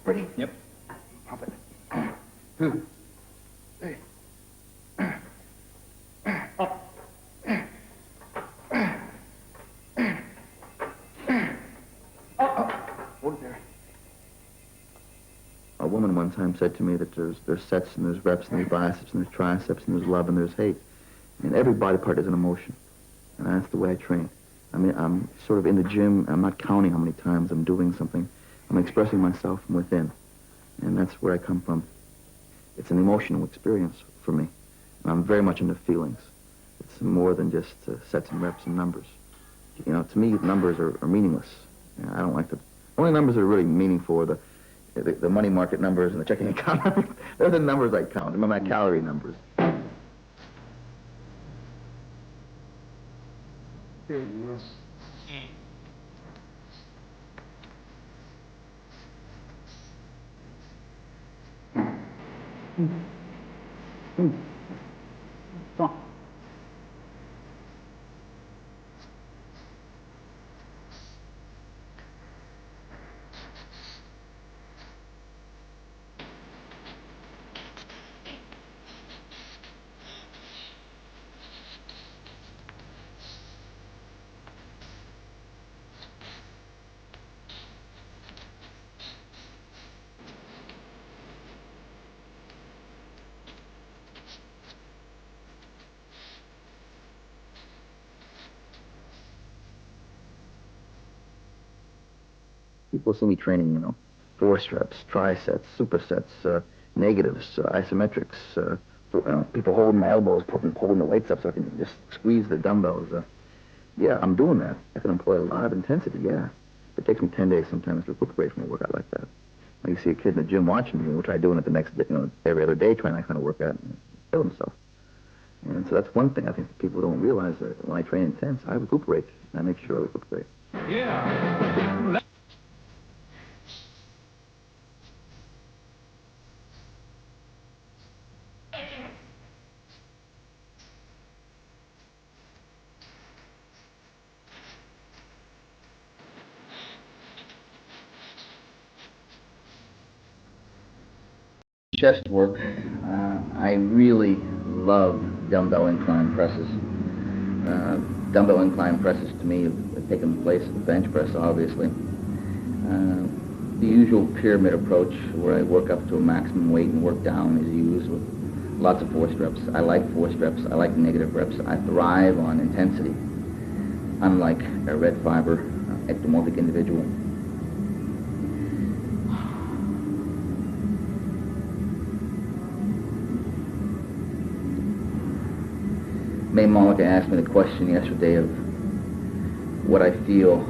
Ready? Yep. Pump it. 2, 3. Up. Hold it there. A woman one time said to me that there's sets and there's reps and there's biceps and there's triceps and there's love and there's hate. And every body part is an emotion. And that's the way I train. I mean, I'm sort of in the gym. I'm not counting how many times I'm doing something. I'm expressing myself from within. And that's where I come from. It's an emotional experience for me. And I'm very much into feelings. It's more than just sets and reps and numbers. You know, to me, numbers are meaningless. You know, I don't like the only numbers that are really meaningful are the money market numbers and the checking account numbers. They're the numbers I count. They're my calorie numbers. People see me training, you know, force reps, trisets, supersets, negatives, isometrics, people holding my elbows, pulling the weights up so I can just squeeze the dumbbells. Yeah, I'm doing that. I can employ a lot of intensity, yeah. It takes me 10 days sometimes to recuperate from a workout like that. Like you see a kid in the gym watching me, which I do it the next day, you know, every other day trying that kind of workout and kill himself. And so that's one thing I think that people don't realize that when I train intense, I recuperate. I make sure I recuperate. Yeah. Chest work, I really love dumbbell incline presses. Dumbbell incline presses to me have taken the place of the bench press, obviously. The usual pyramid approach where I work up to a maximum weight and work down is used with lots of forced reps. I like forced reps. I like negative reps. I thrive on intensity. I'm like a red fiber, ectomorphic individual. May Malika asked me the question yesterday of what I feel.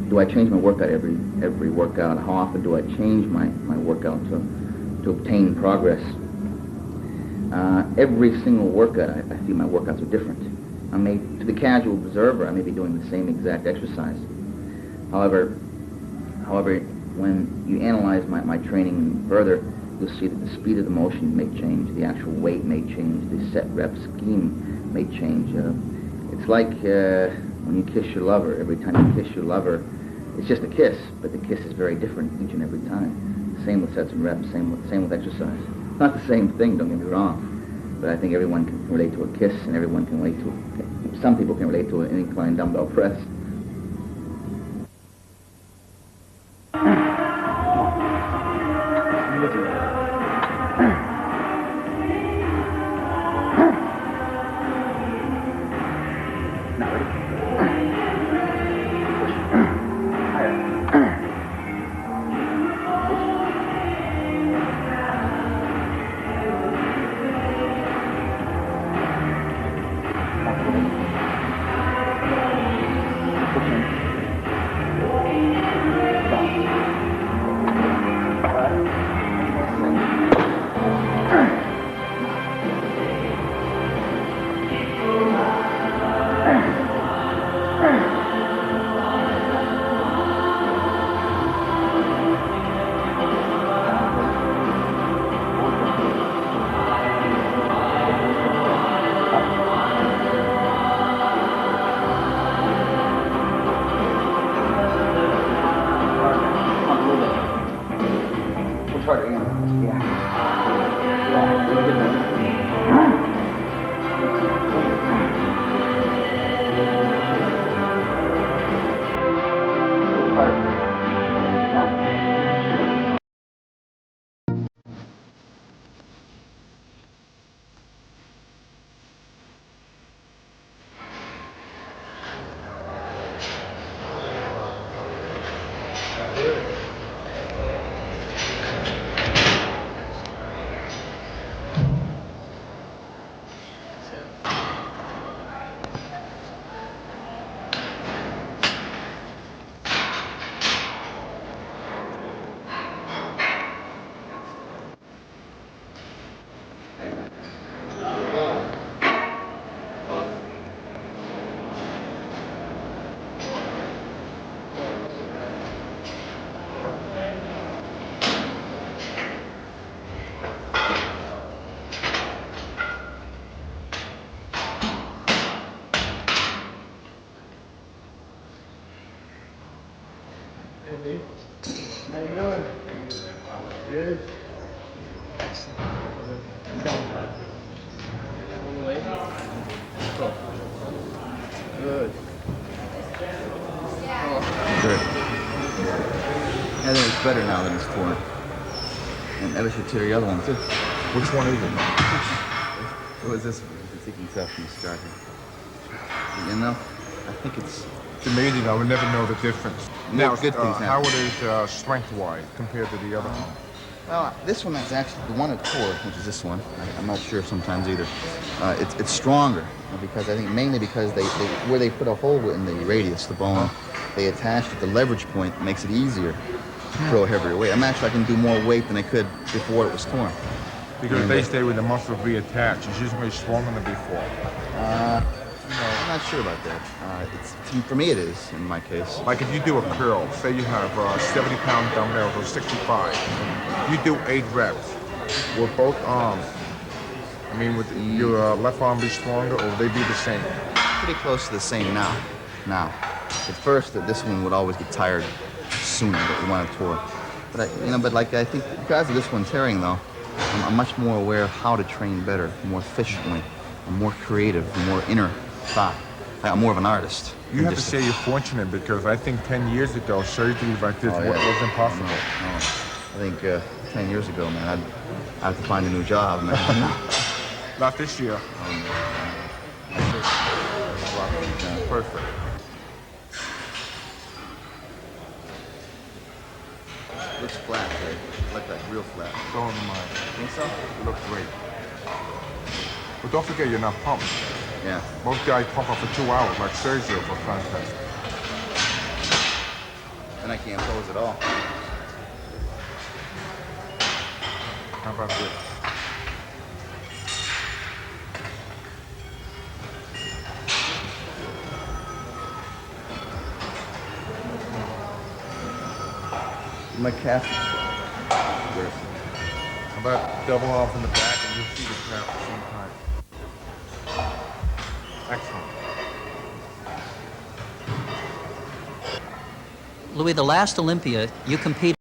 Do I change my workout every workout? How often do I change my workout to obtain progress? Every single workout, I feel my workouts are different. To the casual observer, I may be doing the same exact exercise. However, when you analyze my training further, you'll see that the speed of the motion may change, the actual weight may change, the set rep scheme may change. It's like when you kiss your lover. Every time you kiss your lover, it's just a kiss, but the kiss is very different each and every time. Same with sets and reps, same with exercise. Not the same thing, don't get me wrong, but I think everyone can relate to a kiss, and everyone can relate to, some people can relate to an incline dumbbell press. shorter, yeah. Yeah, you're good now. Hey, how you doing? Good. Good. Good. I think it's better now than it's torn. And I should tear the other one too. Which one is it? What was this one? It's taking stuff from the sky here. You know, I think it's It's amazing. I would never know the difference. Now, Now, good things how happen. it is strength-wise compared to the other one? well, this one is actually the one at tore, which is this one. I'm not sure sometimes either. It's stronger because I think mainly because they where they put a hole in the radius, the bone, they attached it. The leverage point makes it easier to throw a heavier weight. I can do more weight than I could before it was torn. Because And, they stay with the muscle reattached. It's usually stronger than before. I'm not sure about that. For me it is, in my case. Like if you do a curl, say you have 70-pound dumbbells or 65, you do 8 reps with both arms. I mean, would your left arm be stronger or would they be the same? Pretty close to the same now. At first, this one would always get tired sooner, but we want to tore. But I think because of this one tearing though, I'm much more aware of how to train better, more efficiently, I'm more creative, more inner thought. I'm more of an artist. You have to say you're fortunate because I think 10 years ago, surgery like this was impossible. No. I think 10 years ago, man, I'd have to find a new job, man. Not this year. Perfect. Looks flat, right? Like that, real flat. So am I. Think so? It looks great. But don't forget, you're not pumped. Yeah. Most guys pump up for 2 hours, like Sergio for contest. And I can't pose at all. How about this? My calf. How about double off in the back and you see the calf at the same time? Excellent. Louis, the last Olympia, you competed.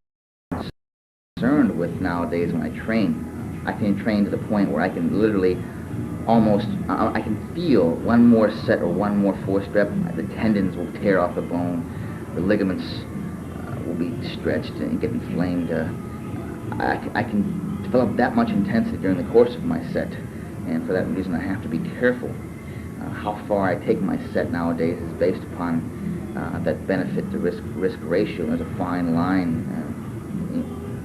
Concerned with nowadays when I train. I can train to the point where I can literally almost, I can feel one more set or one more force rep, the tendons will tear off the bone, the ligaments will be stretched and get inflamed. I can develop that much intensity during the course of my set, and for that reason I have to be careful. How far I take my set nowadays is based upon that benefit to risk ratio. There's a fine line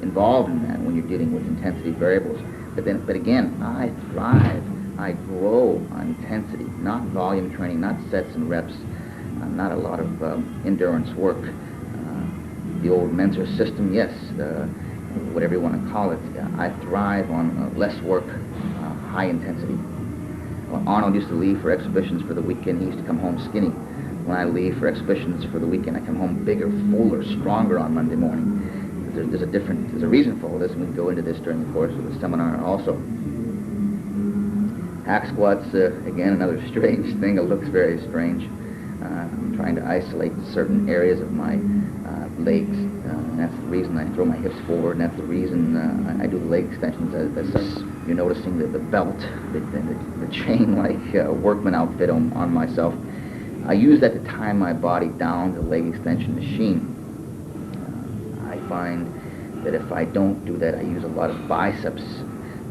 involved in that when you're dealing with intensity variables. But again, I thrive, I grow on intensity, not volume training, not sets and reps, not a lot of endurance work. The old Mentor system, yes, whatever you want to call it. I thrive on less work, high intensity. Well, Arnold used to leave for exhibitions for the weekend. He used to come home skinny. When I leave for exhibitions for the weekend, I come home bigger, fuller, stronger on Monday morning. There's a reason for all this, and we can go into this during the course of the seminar also. Hack squats, again, another strange thing. It looks very strange. I'm trying to isolate certain areas of my legs And that's the reason I throw my hips forward, and that's the reason I do the leg extensions. As you're noticing the belt, the chain-like workman outfit on myself. I use that to tie my body down to the leg extension machine. I find that if I don't do that, I use a lot of biceps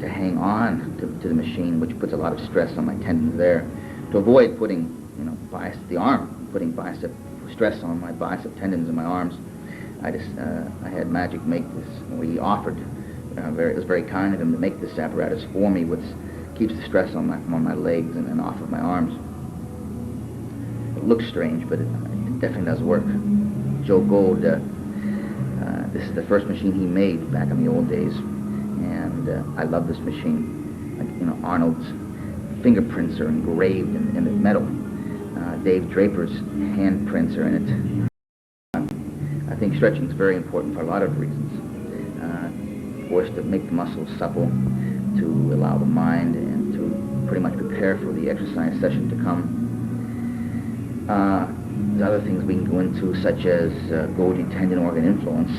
to hang on to the machine, which puts a lot of stress on my tendons there. To avoid putting, putting bicep stress on my bicep tendons in my arms, I had Magic make this. He offered, it was very kind of him to make this apparatus for me, which keeps the stress on my legs and off of my arms. It looks strange, but it definitely does work. Joe Gold, this is the first machine he made back in the old days, and I love this machine. Arnold's fingerprints are engraved in the metal. Dave Draper's handprints are in it. I think stretching is very important for a lot of reasons. Of course, to make the muscles supple, to allow the mind and to pretty much prepare for the exercise session to come. There's other things we can go into, such as Golgi tendon organ influence.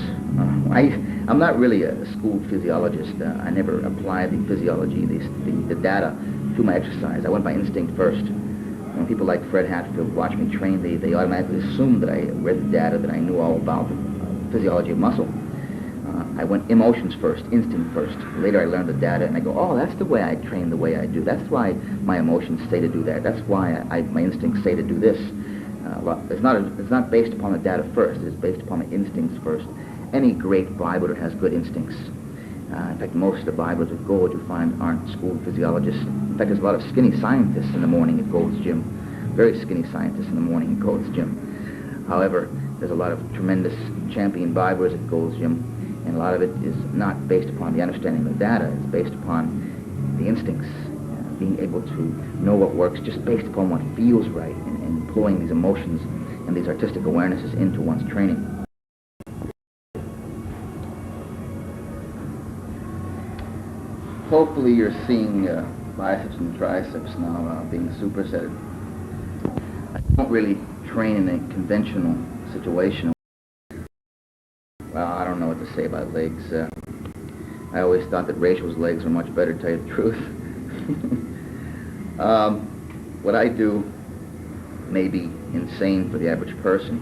I'm not really a schooled physiologist. I never applied the physiology, the data, to my exercise. I went by instinct first. When people like Fred Hatfield watch me train, they automatically assume that I read the data, that I knew all about the physiology of muscle. I went emotions first, instinct first. Later I learned the data, and I go, oh, that's the way I train the way I do. That's why my emotions say to do that. That's why my instincts say to do this. It's not based upon the data first. It's based upon the instincts first. Any great bodybuilder has good instincts. In fact, most of the bodybuilders at Gold you find aren't schooled physiologists. In fact, there's a lot of skinny scientists in the morning at Gold's gym. Very skinny scientists in the morning at Gold's gym. However, there's a lot of tremendous champion bodybuilders at Gold's gym, and a lot of it is not based upon the understanding of the data. It's based upon the instincts, being able to know what works just based upon what feels right, and employing these emotions and these artistic awarenesses into one's training. Hopefully you're seeing biceps and triceps now being supersetted. I don't really train in a conventional situation. Well, I don't know what to say about legs. I always thought that Rachel's legs were much better, to tell you the truth. What I do may be insane for the average person,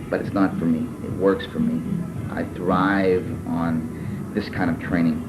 but it's not for me. It works for me. I thrive on this kind of training.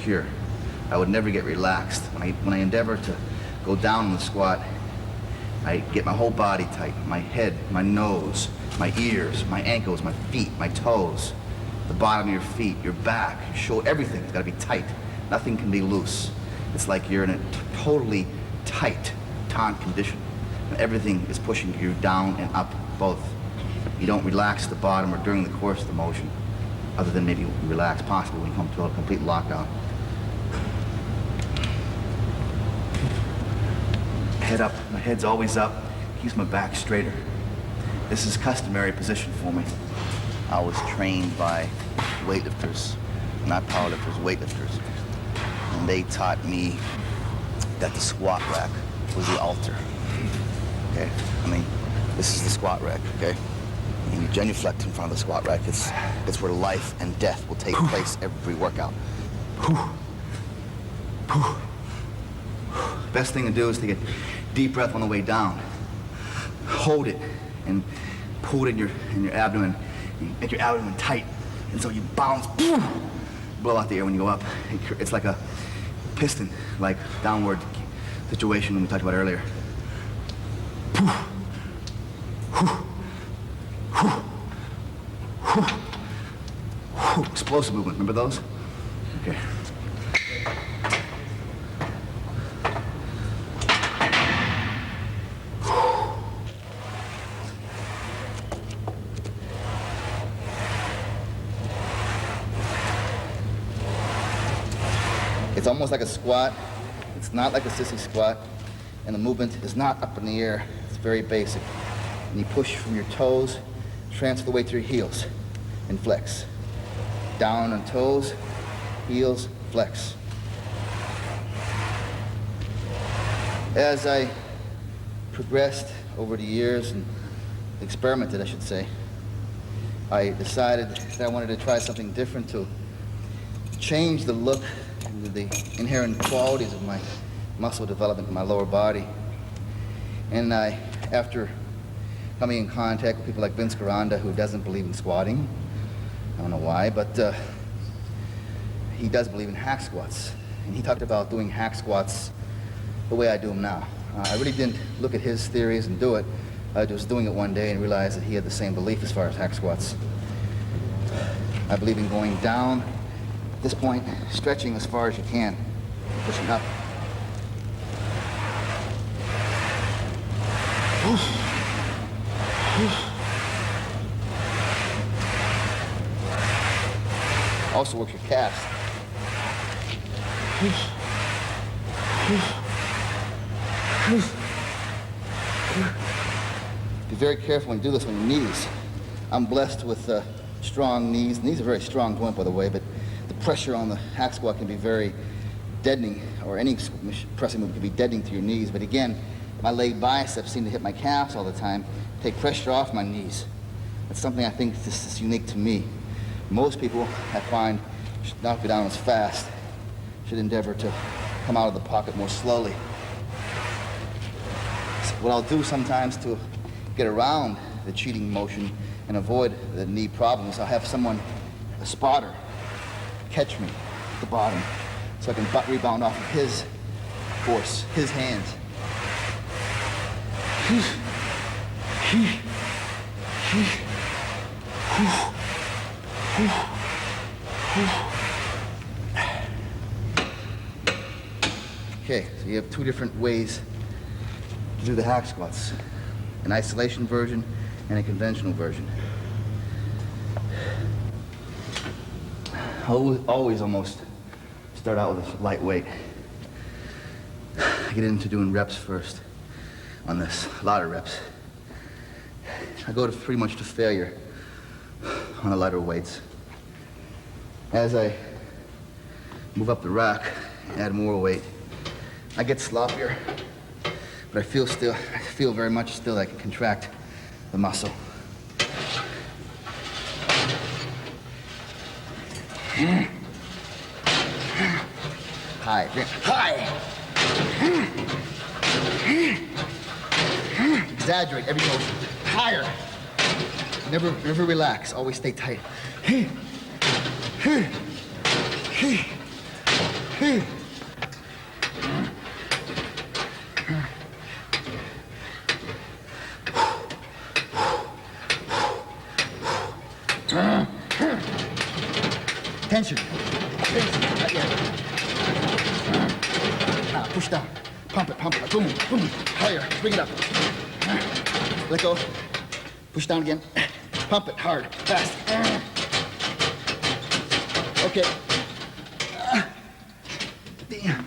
secure. I would never get relaxed. When I endeavor to go down in the squat, I get my whole body tight. My head, my nose, my ears, my ankles, my feet, my toes, the bottom of your feet, your back, your shoulder, everything's gotta be tight. Nothing can be loose. It's like you're in a totally tight, taut condition. And everything is pushing you down and up, both. You don't relax the bottom or during the course of the motion, other than maybe relax possibly when you come to a complete lockdown. Head up, my head's always up, keeps my back straighter. This is customary position for me. I was trained by weightlifters, not powerlifters, weightlifters. And they taught me that the squat rack was the altar. Okay, I mean, this is the squat rack, okay? And you genuflect in front of the squat rack. It's where life and death will take place every workout. Best thing to do is to get deep breath on the way down. Hold it and pull it in your abdomen. Make your abdomen tight. And so you bounce, blow out the air when you go up. It's like a piston, like downward situation we talked about earlier. Explosive movement, remember those? Okay. It's almost like a squat. It's not like a sissy squat. And the movement is not up in the air. It's very basic. And you push from your toes, transfer the weight to your heels, and flex. Down on toes, heels, flex. As I progressed over the years and experimented, I should say, I decided that I wanted to try something different to change the look and the inherent qualities of my muscle development in my lower body. And after coming in contact with people like Vince Garanda, who doesn't believe in squatting, I don't know why, but he does believe in hack squats. And he talked about doing hack squats the way I do them now. I really didn't look at his theories and do it. I was doing it one day and realized that he had the same belief as far as hack squats. I believe in going down, at this point, stretching as far as you can, pushing up. Also works your calves. Be very careful when you do this on your knees. I'm blessed with strong knees. Knees are a very strong joint, by the way, but the pressure on the hack squat can be very deadening, or any pressing movement can be deadening to your knees. But again, my leg biceps seem to hit my calves all the time, take pressure off my knees. That's something I think this is unique to me. Most people, I find, should not go down as fast, should endeavor to come out of the pocket more slowly. So what I'll do sometimes to get around the cheating motion and avoid the knee problems, I'll have someone, a spotter, catch me at the bottom so I can butt rebound off of his force, his hands. Okay, so you have two different ways to do the hack squats. An isolation version and a conventional version. I always almost start out with a light weight. I get into doing reps first on this, a lot of reps. I go to pretty much to failure on the lighter weights. As I move up the rack, add more weight, I get sloppier, but I feel very much still I can contract the muscle. High. Exaggerate every motion. Higher. Never relax. Always stay tight. Tension. Tension. Not yet. Now push down. Pump it. Boom, boom. Higher. Bring it up. Let go. Push down again. Pump it hard. Fast. Okay. Damn.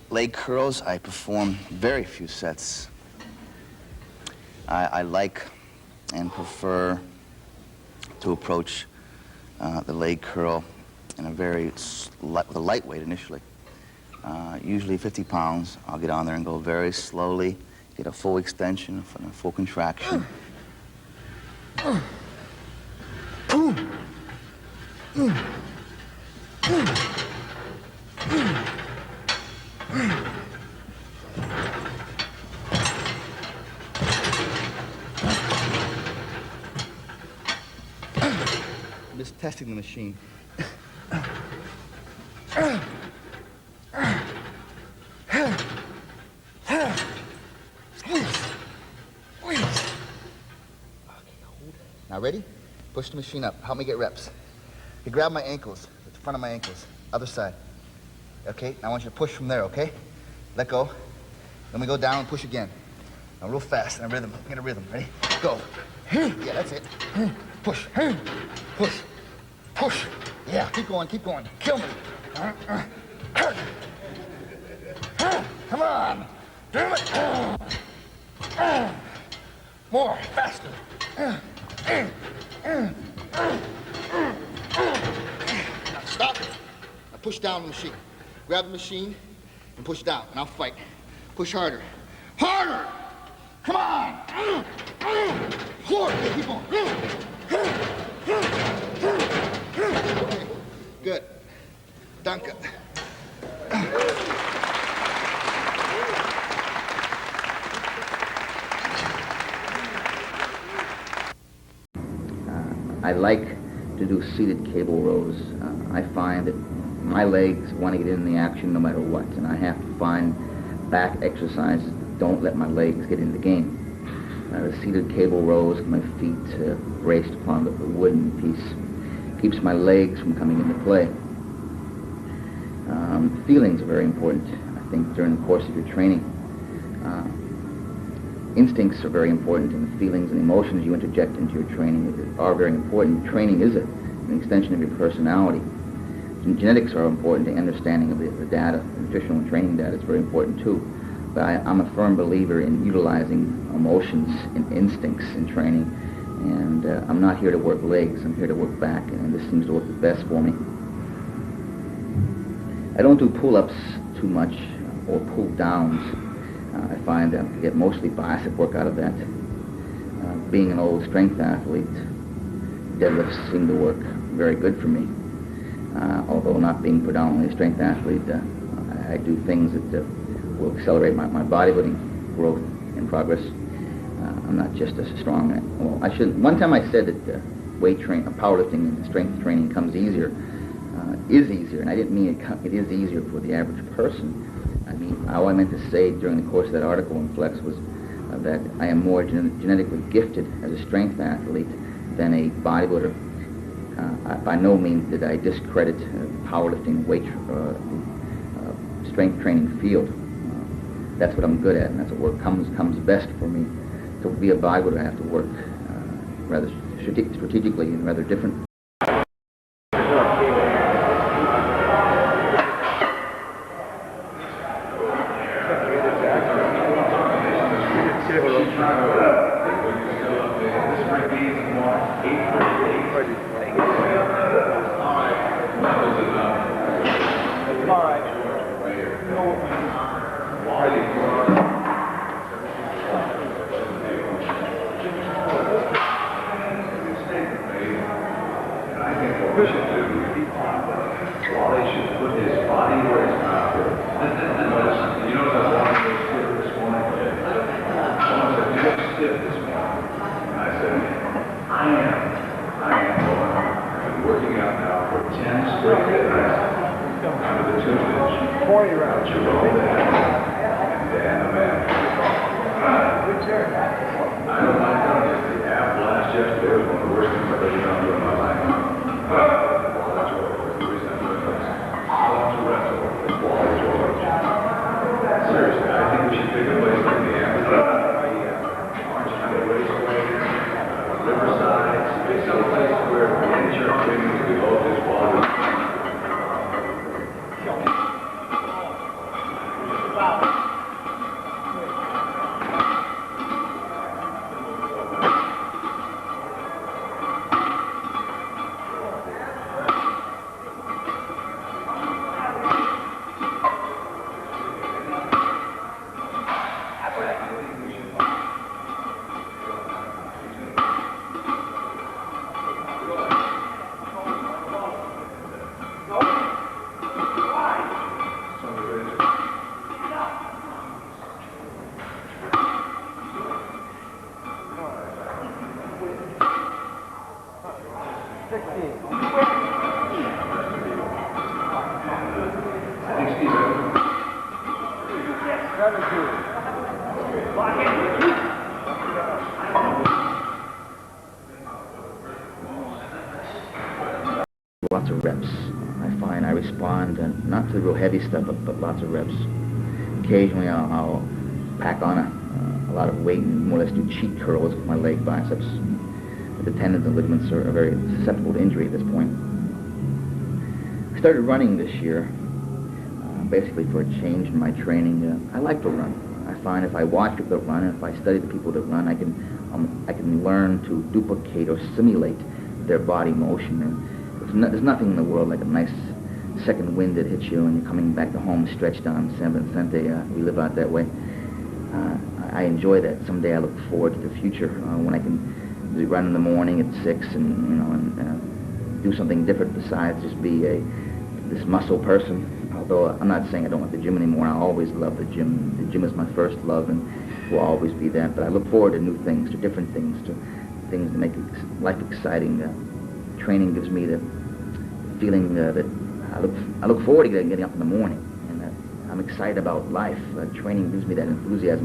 Leg curls, I perform very few sets. I like and prefer to approach the leg curl in a with a light weight initially. Usually 50 pounds. I'll get on there and go very slowly, get a full extension, a full contraction. I'm just testing the machine. Now ready? Push the machine up. Help me get reps. You grab my ankles, at the front of my ankles, other side. Okay, now I want you to push from there, okay? Let go. Then we go down and push again. Now real fast, in a rhythm. Get a rhythm. Ready? Go. Yeah, that's it. Push. Push. Push. Yeah, keep going. Kill me. Come on. Damn it. More. Faster. Now stop. Now push down the machine. Grab the machine and push down, and I'll fight. Push harder. Harder! Come on! Forward. Okay, keep going. Okay, good. Danke. I like to do seated cable rows. I find that my legs want to get in the action no matter what, and I have to find back exercises that don't let my legs get in the game. The seated cable rows with my feet braced upon the wooden piece keeps my legs from coming into play. Feelings are very important, I think, during the course of your training. Instincts are very important, and the feelings and emotions you interject into your training are very important. Training is an extension of your personality. And genetics are important to understanding of the data. Nutritional and training data is very important too. But I'm a firm believer in utilizing emotions and instincts in training. And I'm not here to work legs, I'm here to work back, and this seems to work the best for me. I don't do pull-ups too much or pull-downs. I find that I get mostly bicep work out of that. Being an old strength athlete, deadlifts seem to work very good for me. Although not being predominantly a strength athlete, I do things that will accelerate my bodybuilding growth and progress. I'm not just a strong, well, I shouldn't. One time I said that powerlifting and strength training is easier, and I didn't mean it is easier for the average person. I mean, all I meant to say during the course of that article in Flex was that I am more genetically gifted as a strength athlete than a bodybuilder. By no means did I discredit powerlifting, strength training field. That's what I'm good at, and that's what comes best for me. To be a bodybuilder, I have to work rather strategically and rather different. 40 rounds. I don't mind telling you, the ab blast yesterday was one of the worst things I've ever done in my life. That's the reason I'm doing this. Lots of reps over the quality George. Seriously, I think we should pick a place like the Orange County Raceway, Riverside, someplace where the insurance premiums below this quality. Lots of reps. I find I respond, and not to the real heavy stuff, but lots of reps. Occasionally I'll pack on a lot of weight and more or less do cheat curls with my leg biceps. The tendons and ligaments are very susceptible to injury at this point. I started running this year, basically for a change in my training. I like to run. I find if I watch people that run, and if I study the people that run, I can learn to duplicate or simulate their body motion. And there's nothing in the world like a nice second wind that hits you and you're coming back to home stretched on San Vicente. We live out that way. I enjoy that. Someday I look forward to the future when I can run in the morning at 6 and do something different besides just be this muscle person. Although I'm not saying I don't like the gym anymore. I always love the gym. The gym is my first love and will always be that. But I look forward to new things, to different things, to things that make life exciting. Training gives me the feeling that I look forward to getting up in the morning, and I'm excited about life. Training gives me that enthusiasm.